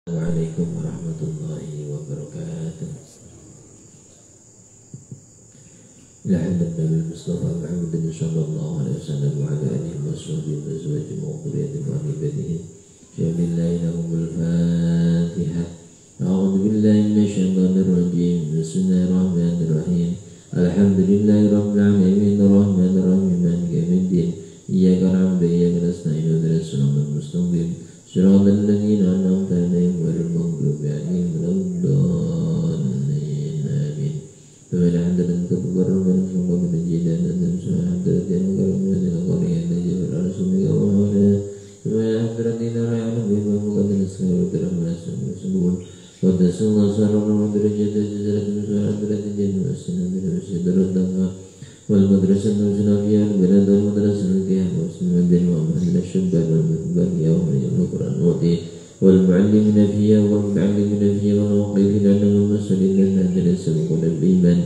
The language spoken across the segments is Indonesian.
Assalamualaikum warahmatullahi wabarakatuh. Alhamdulillah Mustafa Muhammadin sallallahu alaihi wasallam wa ala alihi wa sahbihi wa azwajihi wa dhurriyyatihi wa ibadihi. Billahi lahumul Fatihah. A'udzu billahi minasyaitonir rajim. Bismillahirrahmanirrahim. Alhamdulillahi rabbil alamin arrahmanir rahim maliki yaumiddin. Iyyaka na'budu wa iyyaka nasta'in ihdinas siratal mustaqim. صراط الذين أنعمت عليهم غير المغضوب عليهم ولا الضالين آمين. فمن حضرت كبر من سوق من الجيلان أن سمع حضرت المكرم من القرية التي بالعرش من قومها فمن حضرت نار يعلم بما فقد نسخ وترحم السنون ودسوا الله صار درجة جزرة من سوى حضرت الجنة والسنة بالمسجد ردها والمدرسة الموجودة فيها البلد والمدرسة التي مسلم الدين ومحل الشباب والمكبر يوم القرآن والمعلمين فيها والمعلمين فيها والموقفين عنهم والمسؤولين الذين سبقوا بالإيمان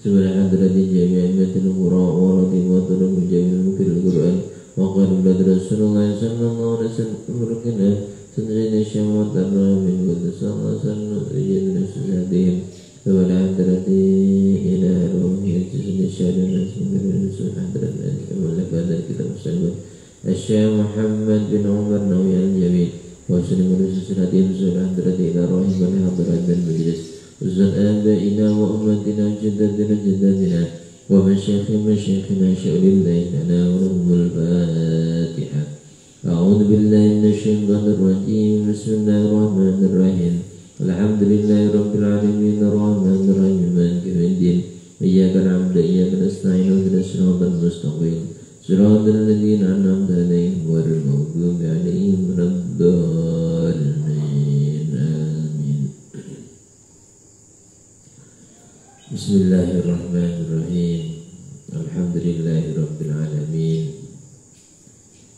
سبحان حضرة جميع أئمة القراء ورضي وطلب جميع المكر القرآن وقال بلاد رسول الله صلى الله عليه وسلم أمركنا سنجد الشموات الرامين قدس الله صلى الله عليه وسلم ولا حضرتي إلى روحي الجسد الشهر الناس من الرسول حضرت ذلك ولا بعد الكتاب السلوى الشيخ محمد بن عمر نووي الجميل وسلم الرسول رسول حضرتي إلى روحي من حضرت المجلس وزن آبائنا وأمتنا وجدتنا ومشايخنا شؤون الله لنا ولهم الفاتحة. أعوذ بالله من الشيطان الرجيم بسم الله الرحمن الرحيم. Alhamdulillahi rabbil alamin arrahmanir rahim maliki yaumiddin iyyaka na'budu wa iyyaka nasta'in ihdinas siratal mustaqim siratal ladzina an'amta 'alaihim ghairil maghdubi 'alaihim waladdallin amin. Bismillahirrahmanirrahim. Alhamdulillahi rabbil alamin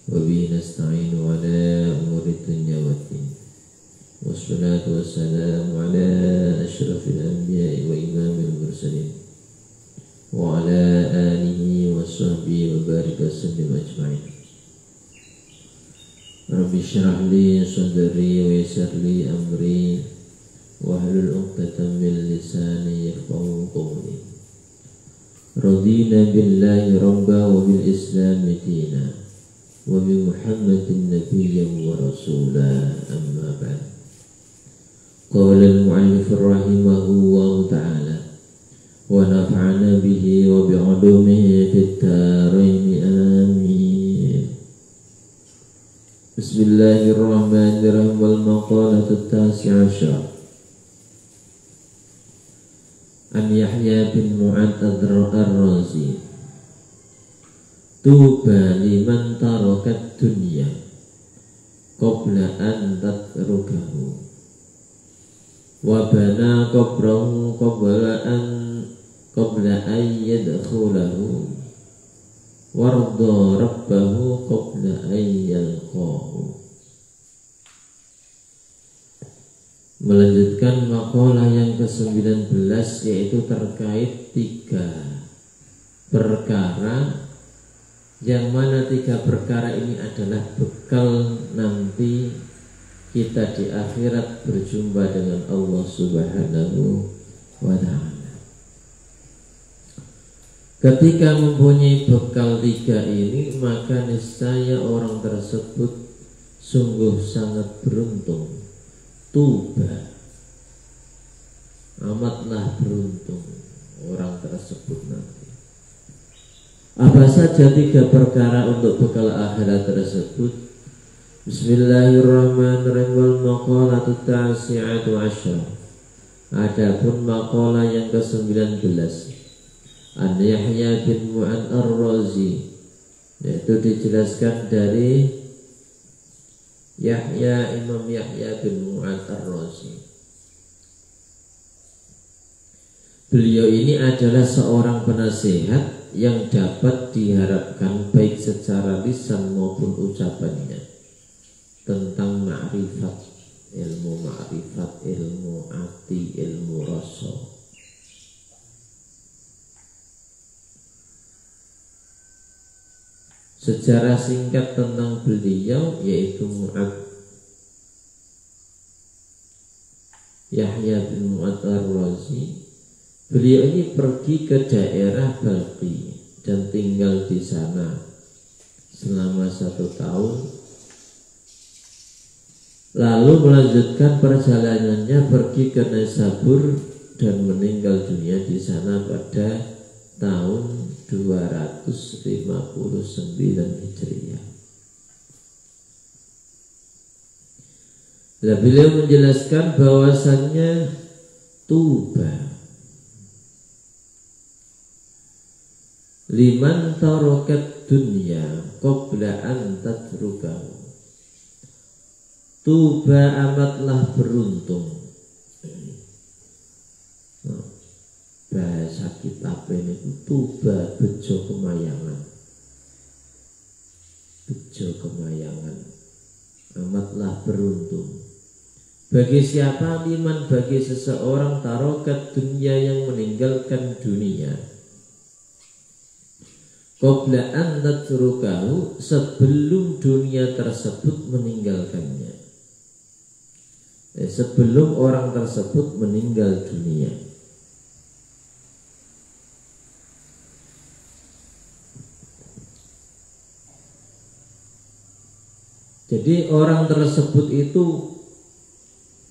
wa bihi nasta'inu 'ala umuri dunya waddin. Wassalatu wassalamu ala ashrafil anbiya'i wa imamil mursalin wa ala alihi wa sahbihi wa barik wasallim ajma'in. Rabbi syrah li sadri wa yassir li amri wahlul 'uqdatam min lisani yafqahu qawli. Radina billahi rabba wa bil islami dina wa bi Muhammadin nabiyyan wa rasula amma ba'd. Qala al-mu'allif rahimahullahu ta'ala wa nafa'ana bihi wa bi'ulumihi fid dharain amin. Bismillahirrahmanirrahim. Wal maqalatu at-tasi'ah an Yahya bin Mu'ad ar-Razi. Tuba liman tarakat dunya qabla an tatrukahu wa bana qabrahu qabla an yadkhulahu warda rabbahu qabla an yalqahu. Melanjutkan makalah yang ke-19, yaitu terkait 3 perkara, yang mana 3 perkara ini adalah bekal nanti kita di akhirat berjumpa dengan Allah Subhanahu wa ta'ala. Ketika mempunyai bekal 3 ini, maka niscaya orang tersebut sungguh sangat beruntung. Tuba, amatlah beruntung orang tersebut nanti. Apa saja 3 perkara untuk bekal akhirat tersebut? Bismillahirrahmanirrahim. Wal maqalatu tasi'atu asyar. Adapun maqalah yang ke-19 an Yahya bin Mu'ad ar-Razi, yaitu dijelaskan dari Imam Yahya bin Mu'ad ar-Razi. Beliau ini adalah seorang penasihat yang dapat diharapkan baik secara lisan maupun ucapannya tentang ma'rifat, ilmu ma'rifat, ilmu ati, ilmu rasa. Sejarah singkat tentang beliau, yaitu Mu'ad Yahya bin Mu'adz Ar-Razi, beliau ini pergi ke daerah Balqi dan tinggal di sana selama 1 tahun, lalu melanjutkan perjalanannya pergi ke Naisabur dan meninggal dunia di sana pada tahun 259 Hijriah. Nah, beliau menjelaskan bahwasannya Tuba liman tarokat dunya qabla an tatrukahu. Tuba amatlah beruntung. Nah, bahasa kitab ini tuba bejo kemayangan. Bejo kemayangan. Amatlah beruntung. Bagi siapa? Liman, bagi seseorang tarokat dunia yang meninggalkan dunia qabla an tatrukahu, sebelum dunia tersebut meninggalkannya, sebelum orang tersebut meninggal dunia. Jadi orang tersebut itu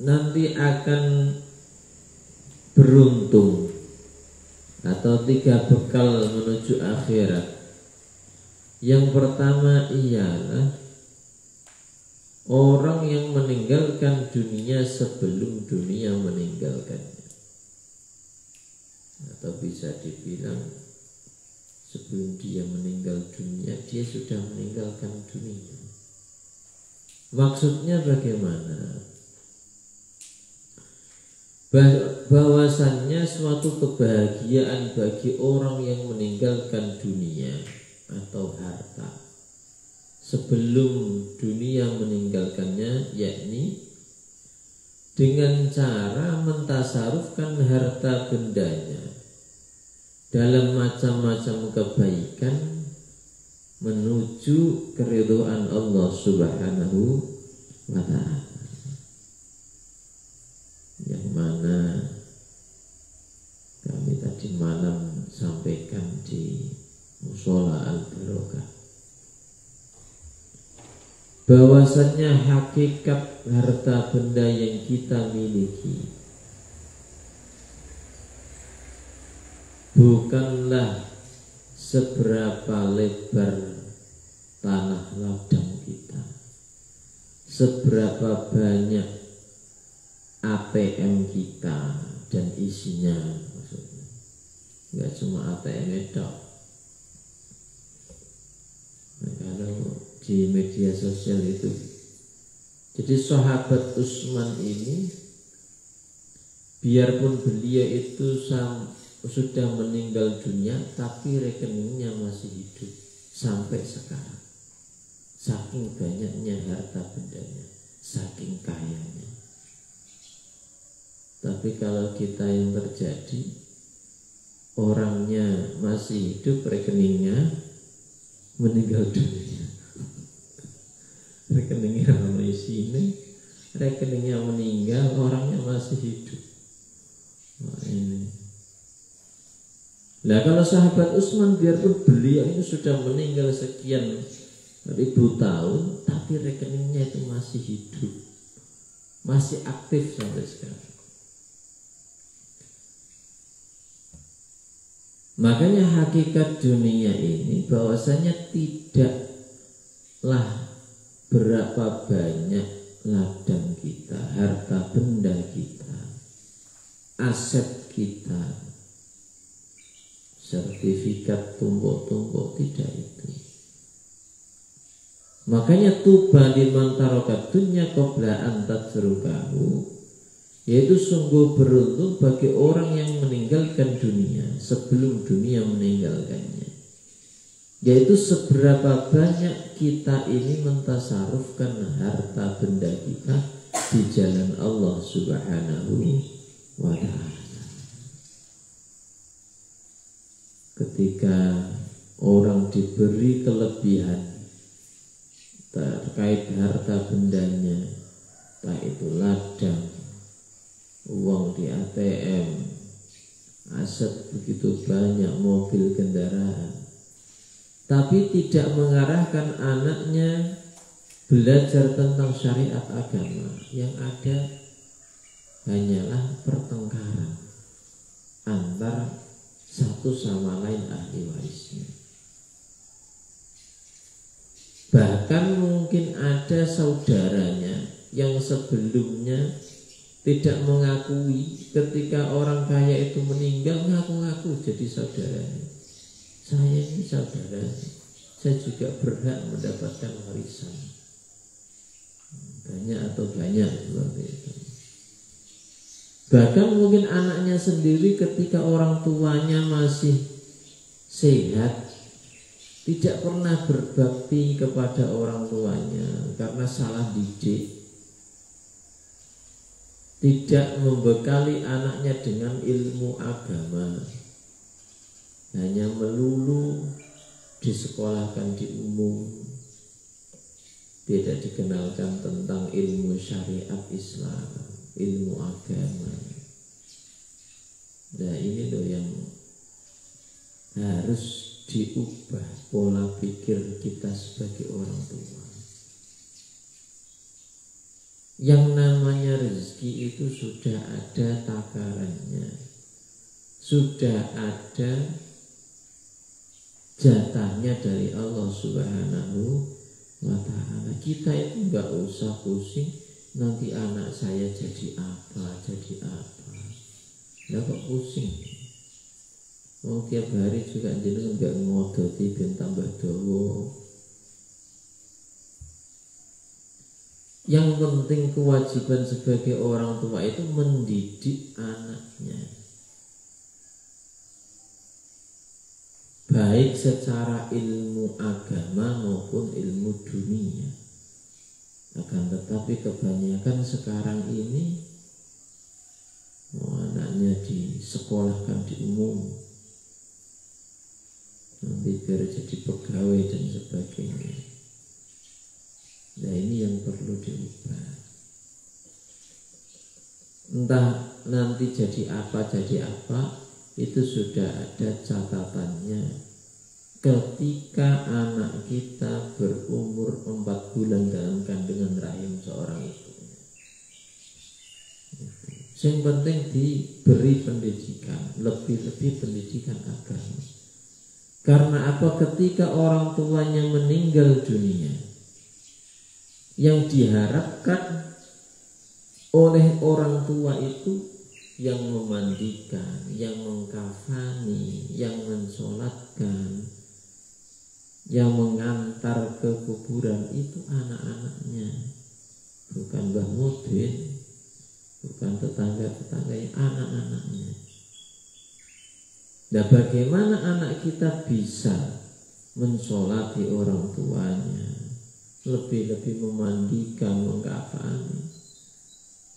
nanti akan beruntung atau 3 bekal menuju akhirat. Yang pertama ialah orang yang meninggalkan dunia sebelum dunia meninggalkannya, atau bisa dibilang sebelum dia meninggal dunia dia sudah meninggalkan dunia. Maksudnya bagaimana? Bahwasannya suatu kebahagiaan bagi orang yang meninggalkan dunia atau harta sebelum dunia meninggalkannya, yakni dengan cara mentasarufkan harta bendanya dalam macam-macam kebaikan menuju keridhaan Allah Subhanahu wa ta'ala, yang mana kami tadi malam sampaikan di Mushola Al-Barokah, bahwasannya hakikat harta benda yang kita miliki bukanlah seberapa lebar tanah ladang kita, seberapa banyak ATM kita dan isinya, maksudnya nggak cuma ATM itu. Nah, kalau di media sosial itu, jadi sahabat Utsman ini, biarpun beliau itu sudah meninggal dunia, tapi rekeningnya masih hidup sampai sekarang. Saking banyaknya harta bendanya, saking kayanya. Tapi kalau kita yang terjadi, orangnya masih hidup, rekeningnya meninggal dunia. Rekeningnya ramai sini, rekeningnya meninggal, orangnya masih hidup. Nah, ini. Nah, kalau sahabat Utsman, biarpun beliau itu sudah meninggal sekian ribu tahun, tapi rekeningnya itu masih hidup, masih aktif sampai sekarang. Makanya hakikat dunia ini bahwasanya tidaklah berapa banyak ladang kita, harta benda kita, aset kita, sertifikat tumpuk-tumpuk, tidak itu. Makanya tuba liman tarokat dunya qabla an tatrukahu, yaitu sungguh beruntung bagi orang yang meninggalkan dunia sebelum dunia meninggalkannya. Yaitu seberapa banyak kita ini mentasarufkan harta benda kita di jalan Allah Subhanahu wa ta'ala. Ketika orang diberi kelebihan terkait harta bendanya, entah itu ladang, uang di ATM, aset begitu banyak, mobil, kendaraan, tapi tidak mengarahkan anaknya belajar tentang syariat agama, yang ada hanyalah pertengkaran antar satu sama lain ahli warisnya. Bahkan mungkin ada saudaranya yang sebelumnya tidak mengakui, ketika orang kaya itu meninggal ngaku-ngaku jadi saudaranya. Saya ini saudaranya, saya juga berhak mendapatkan warisan. Banyak seperti itu. Bahkan mungkin anaknya sendiri ketika orang tuanya masih sehat tidak pernah berbakti kepada orang tuanya karena salah didik, tidak membekali anaknya dengan ilmu agama, hanya melulu disekolahkan di umum, tidak dikenalkan tentang ilmu syariat Islam, ilmu agama. Nah ini loh yang harus diubah pola pikir kita sebagai orang tua. Yang namanya rezeki itu sudah ada takarannya, sudah ada jatahnya dari Allah Subhanahu wa ta'ala. Kita itu nggak usah pusing nanti anak saya jadi apa. Lah kok pusing? Mau tiap hari juga jenengan nggak ngodoti ben tambah dawa. Yang penting kewajiban sebagai orang tua itu mendidik anaknya, baik secara ilmu agama maupun ilmu dunia. Akan tetapi kebanyakan sekarang ini anaknya disekolahkan di umum, nanti biar jadi pegawai dan sebagainya. Nah ini yang perlu diubah. Entah nanti jadi apa itu sudah ada catatannya. Ketika anak kita berumur 4 bulan dalam kandungan rahim seorang ibunya, yang penting diberi pendidikan, lebih-lebih pendidikan agama. Karena apa? Ketika orang tuanya meninggal dunia, yang diharapkan oleh orang tua itu yang memandikan, yang mengkafani, yang mensolatkan, yang mengantar ke kuburan itu anak-anaknya, bukan Mbah Mudin, bukan tetangga-tetangganya, anak-anaknya. Nah bagaimana anak kita bisa mensolati orang tuanya, lebih-lebih memandikan, mengkafani?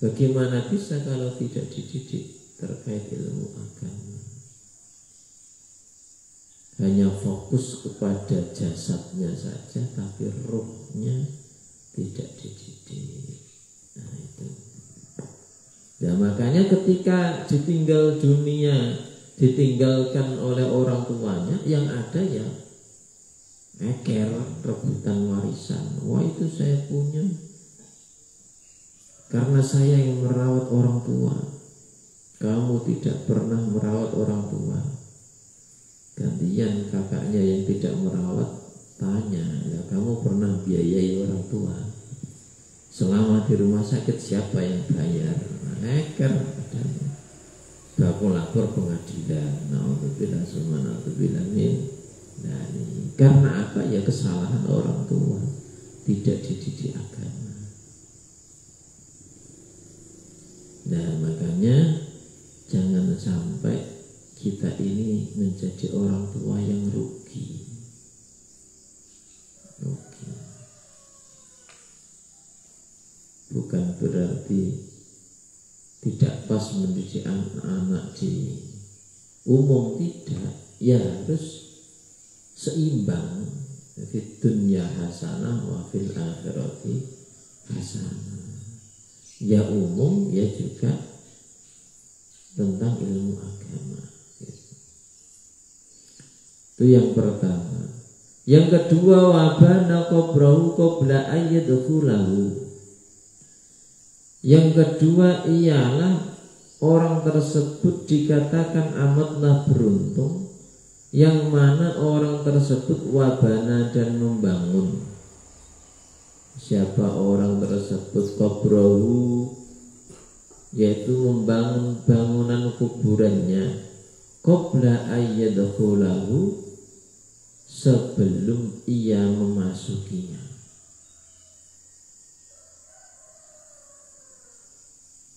Bagaimana bisa kalau tidak dididik terkait ilmu agama? Hanya fokus kepada jasadnya saja, tapi ruhnya tidak dididik. Nah itu. Nah makanya ketika ditinggal dunia, ditinggalkan oleh orang tuanya, yang ada ya eker, rebutan warisan. Wah itu saya punya karena saya yang merawat orang tua, kamu tidak pernah merawat orang tua. Gantian kakaknya yang tidak merawat tanya, ya kamu pernah biayai orang tua? Selama di rumah sakit siapa yang bayar? Eker katanya. Baku lapor pengadilan. Naudzubillah summa naudzubillah min. Nah, karena apa? Ya kesalahan orang tua, tidak dididik agama. Nah makanya jangan sampai kita ini menjadi orang tua yang rugi. Bukan berarti tidak pas mendidik anak-anak di umum, tidak. Ya harus seimbang. Fid dunya hasanah wa fil akhirati hasanah. Ya umum, ya juga tentang ilmu agama. Itu yang pertama. Yang kedua, wabana qabrahu qabla ayyadkhulahu. Yang kedua ialah orang tersebut dikatakan amatlah beruntung, yang mana orang tersebut wabana dan membangun. Siapa orang tersebut? Qabrahu, yaitu membangun bangunan kuburannya, qabla ayyadkhulahu, sebelum ia memasukinya.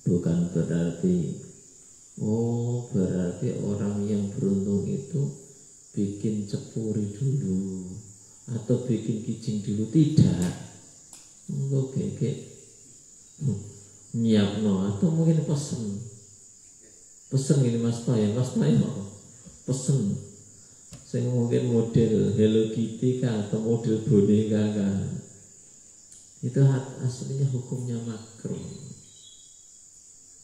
Bukan berarti berarti orang yang beruntung itu bikin cepuri dulu atau bikin kijing dulu. Tidak. Oke, nyiapno atau mungkin pesen ini Mas Toyo pesen sing mungkin model Hello Kitty kah atau model boneka kah. Itu aslinya hukumnya makruh.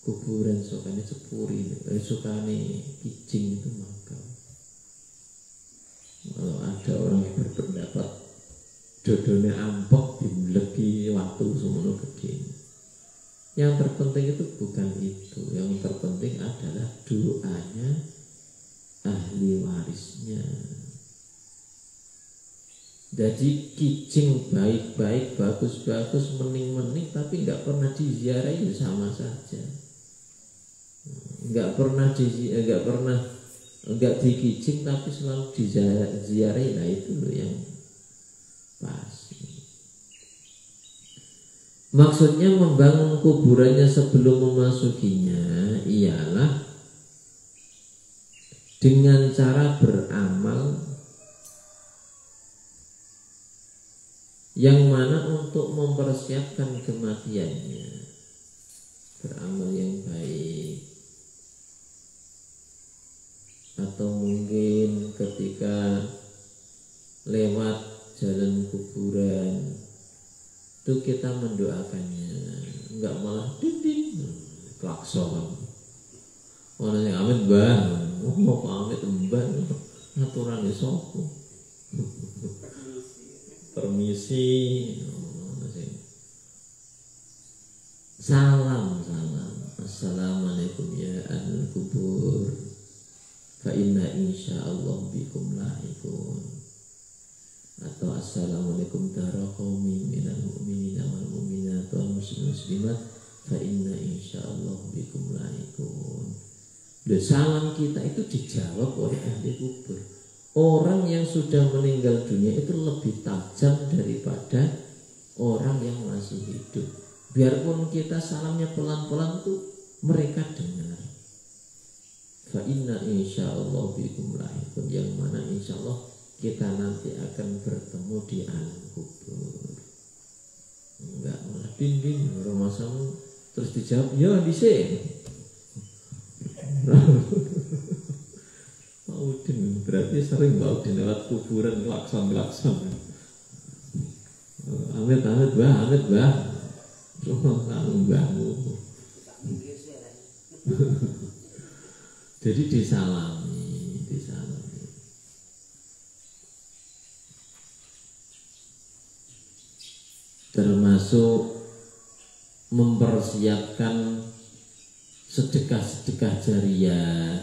Kuburan sukanya cepuri, sukanya kijing itu makruh. Kalau ada orang yang berpendapat dodone ampok dimlegi waktu semono gede, yang terpenting itu bukan itu. Yang terpenting adalah doanya ahli warisnya. Jadi kijing baik-baik, bagus-bagus, mening-mening, tapi nggak pernah diziarahi sama saja. Nggak dikijing tapi selalu diziarahi. Nah itu loh yang pas. Maksudnya membangun kuburannya sebelum memasukinya ialah dengan cara beramal yang mana untuk mempersiapkan kematiannya, beramal yang baik. Atau mungkin ketika lewat jalan kuburan itu kita mendoakannya, enggak malah dinding klakson. Orang yang amit mbah, mau pamit mbah, aturan sopo. Permisi, salam, assalamualaikum ya ahlul kubur, fa inna insyaallah bikum lahikun. Atau assalamualaikum dara qaumi minal mu'minina wal mu'minat wal muslimat fa inna insyaallah bikum lahikun. Dan salam kita itu dijawab oleh ahli kubur. Orang yang sudah meninggal dunia itu lebih tajam daripada orang yang masih hidup. Biarpun kita salamnya pelan-pelan tuh mereka dengar. Fa inna insyaallah bikum lahikun, yang mana insyaallah kita nanti akan bertemu di alam kubur. Enggak malah dinding rumah samu terus dijawab ya dhisik. Pak Udin berarti sering Pak Udin lewat kuburan klakson. Amit bah. Kamu mbahmu. Jadi disalami. Termasuk mempersiapkan sedekah jariah,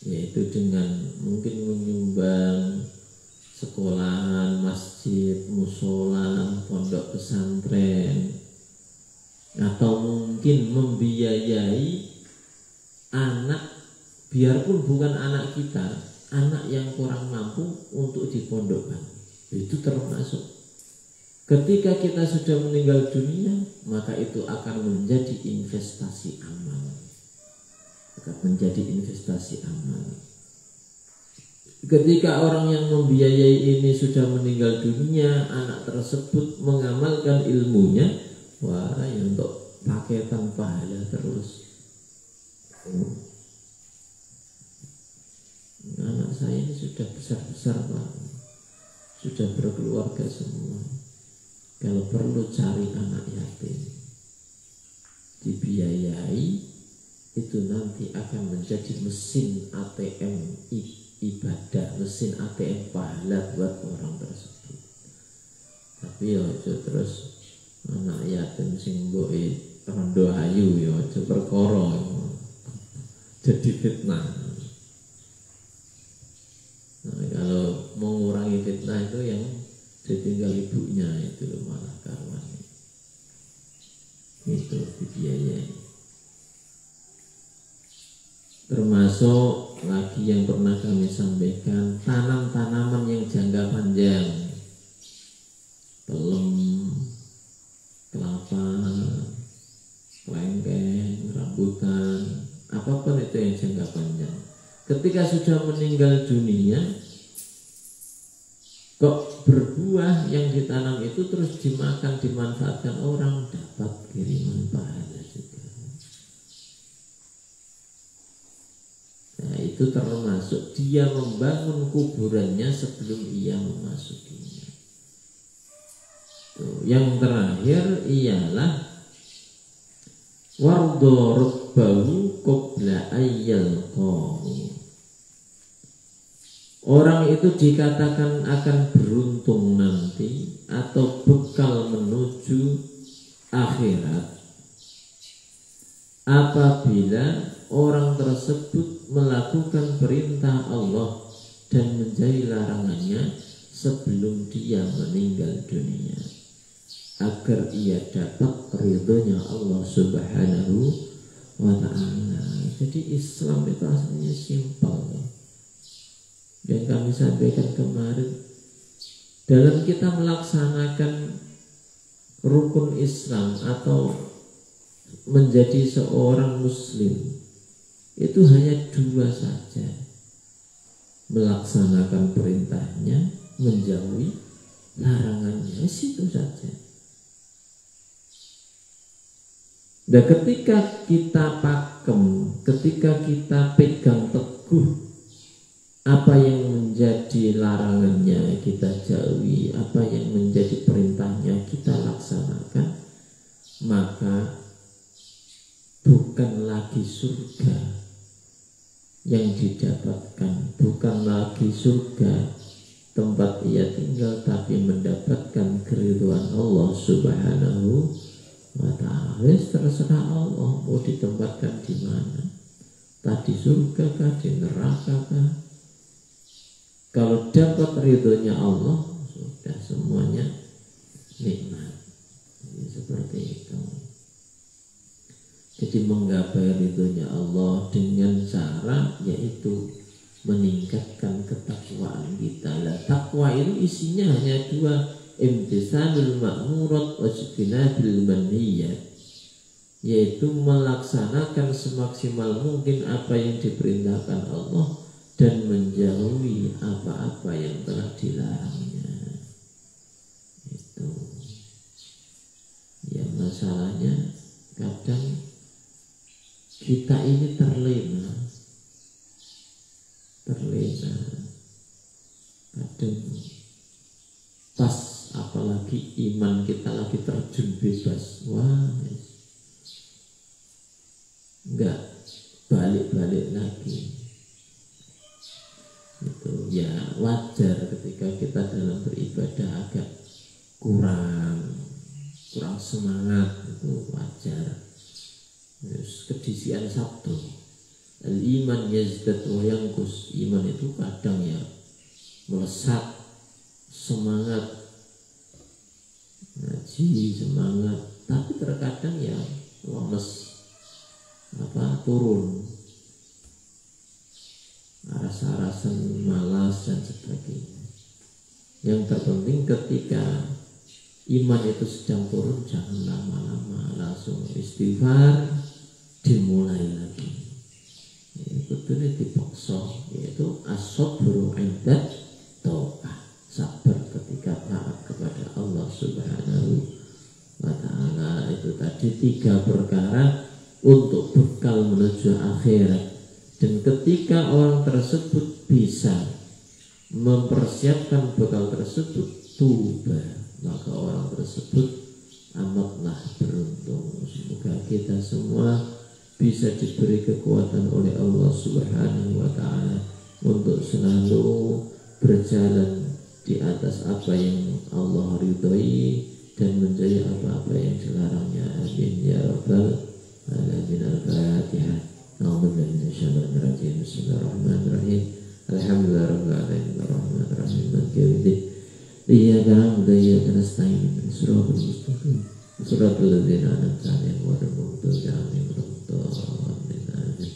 yaitu dengan mungkin menyumbang sekolahan, masjid, musola, pondok pesantren, atau mungkin membiayai anak, biarpun bukan anak kita, anak yang kurang mampu untuk dipondokkan. Itu termasuk. Ketika kita sudah meninggal dunia, maka itu akan menjadi investasi amal. Ketika orang yang membiayai ini sudah meninggal dunia, anak tersebut mengamalkan ilmunya, wah, ya untuk paketan pahala terus. Anak saya ini sudah besar-besar Pak, sudah berkeluarga semua. Kalau perlu cari anak yatim, dibiayai. jadi mesin ATM ibadah, mesin ATM pahala buat orang tersebut. Tapi ya terus anak yatim sing mboke rondo ayu ya aja perkara jadi fitnah. Nah, kalau mengurangi fitnah itu yang ditinggal ibunya itu malah karuan itu dibiayai. Termasuk lagi yang pernah kami sampaikan, tanam tanaman yang jangka panjang, pelem, kelapa, kelengkeng, rambutan, apapun itu yang jangka panjang. Ketika sudah meninggal dunia, kok berbuah yang ditanam itu terus dimakan, dimanfaatkan orang, dapat kiriman pahala juga. Nah, itu termasuk dia membangun kuburannya sebelum ia memasukinya. Tuh, yang terakhir ialah wardo rubbahu qabla ayyal qahu. Orang itu dikatakan akan beruntung nanti atau bekal menuju akhirat apabila orang tersebut melakukan perintah Allah dan menjauhi larangannya sebelum dia meninggal dunia, agar ia dapat ridhonya Allah Subhanahu wa ta'ala. Jadi Islam itu aslinya simpel. Yang kami sampaikan kemarin, dalam kita melaksanakan rukun Islam atau menjadi seorang muslim, itu hanya dua saja: melaksanakan perintahnya, menjauhi larangannya. Itu saja. Dan ketika kita pakem, ketika kita pegang teguh apa yang menjadi larangannya kita jauhi, apa yang menjadi perintahnya kita laksanakan, maka bukan lagi surga yang didapatkan, bukan lagi surga tempat ia tinggal, tapi mendapatkan keridhaan Allah Subhanahu wa ta'ala. Terserah Allah mau ditempatkan di mana, tadi surga kah, di neraka kah. Kalau dapat ridhonya Allah, sudah semuanya nikmat. Jadi seperti itu. Jadi menggapai ridhonya Allah dengan cara yaitu meningkatkan ketakwaan kita. Lah, takwa itu isinya hanya dua: imtisalul ma'murat wa ijtinabil manhiyat, yaitu melaksanakan semaksimal mungkin apa yang diperintahkan Allah dan menjauhi apa-apa yang telah dilarangnya. Itu ya, masalahnya kadang kita ini terlena. Kadang pas apalagi iman kita lagi terjun bebas, wah, enggak balik-balik lagi. Itu ya wajar ketika kita dalam beribadah agak kurang semangat, itu wajar. Terus kedisian Sabtu, al-iman yazdad wa yanqus. Iman itu kadang ya melesat, semangat ngaji, semangat, tapi terkadang ya lemes, turun, rasa-rasan malas dan sebagainya. Yang terpenting ketika iman itu sedang turun, jangan lama-lama, langsung istighfar, dimulai lagi. Itu dipaksa, yaitu as-sabru 'inda ta'ah, sabar ketika taat kepada Allah Subhanahu wa ta'ala. Itu tadi 3 perkara untuk bekal menuju akhirat. Dan ketika orang tersebut bisa mempersiapkan bekal tersebut, tuba, maka orang tersebut amatlah beruntung. Semoga kita semua bisa diberi kekuatan oleh Allah Subhanahu wa Ta'ala untuk selalu berjalan di atas apa yang Allah ridhoi dan menjauhi apa-apa yang dilarangnya. Amin ya rabbal alamin. Al-Fatihah. A'udzubillahi minasyaitonir rajim. Bismillahirrahmanirrahim. Alhamdulillah rabbil alamin arrahmanir rahim maliki yaumiddin. Iyyaka na'budu wa iyyaka nasta'in ihdinas siratal mustaqim siratal ladzina an'amta 'alaihim ghairil maghdubi 'alaihim waladdallin. Amin.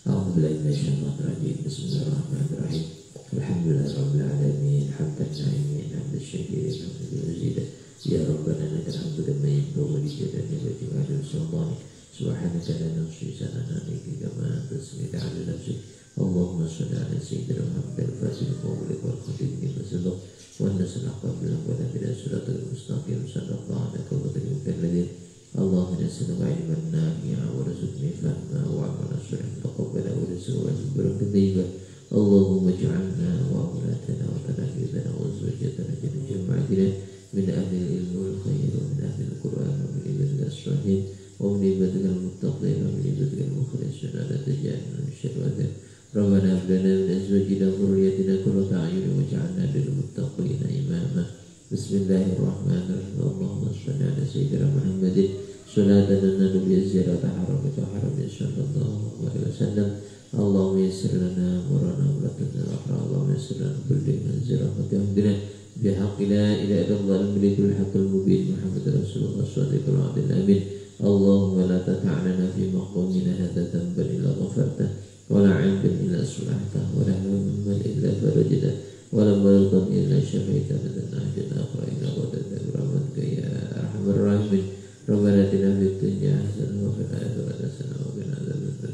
A'udzubillahi minasyaitonir rajim. Bismillahirrahmanirrahim. Alhamdulillah rabbil alamin hamdan na'imin hamdan syakirin hamdan mazidan. Ya Rabbana lakal hamdu kama yanbaghi li jalali wajhika wa li sultanik. Subhanaka la nuhsi sana'an 'alaika kama anta asnayta 'ala nafsik. Allahumma shalli 'ala sayyidina Muhammadin al-fatihil mawlid wal khatimi lima sabaq wan nasr aqbil wa la bila siratal mustaqim sallallahu alaihi wa sallam. Allahumma salli 'ala man nafi'a wa rizqni fahma wa 'amalan salihan taqabbala wa rizqan barakatan. Allahumma ij'alna wa awladana wa talamiidana wa zawjatana jama'atina min ahli al-ilmi wal khair wa min ahli al-Qur'an wa min ibadil as-salihin wa min ibadil muttaqin wa min ibadil mukhlisin la taj'alna min syarri. Rabbana hab lana min azwajina wa dhurriyyatina qurrata a'yun waj'alna lil muttaqina imama. Bismillahirrahmanirrahim. Allahumma shalli 'ala sayyidina Muhammadin salatan tanadu bi ziyarati haramati haramati sallallahu alaihi wasallam. Allahumma yassir lana amrana wa la tudna akhra. Allahumma yassir lana kulli manzil rahmatina bihaqqi la ilaha illallah al-malikul haqqul mubin Muhammad Rasulullah shadiqul adil amin. Allahumma la tata'alana fi maqamina hadha dhanban illa ghafarta wa la 'aiban illa aslahta wa la hamman illa farajta wa la maridan illa shafaita wa la hajatan akhra illa qadayta bi rahmatika ya arhamar rahimin. Rabbana atina fid dunya hasanah wa fil akhirati hasanah wa qina adzabannar.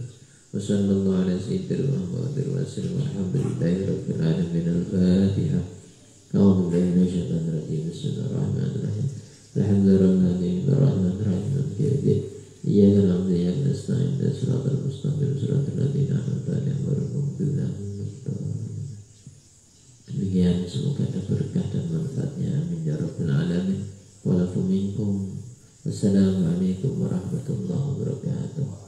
Wa sallallahu ala sayyidina Muhammadin wa sallam. Alhamdulillahi rabbil alamin. Al-Fatihah. A'udzu billahi minasyaitonir rajim. Bismillahirrahmanirrahim. Alhamdulillahi rabbil alamin. Maliki yaumiddin. Iyyaka na'budu wa iyyaka nasta'in ihdinas siratal mustaqim siratal ladzina an'amta 'alaihim ghairil maghdubi 'alaihim waladdallin. Demikian, semoga ada berkah dan manfaatnya. Amin ya rabbal alamin. Wa lakum minkum. Wassalamualaikum warahmatullahi wabarakatuh.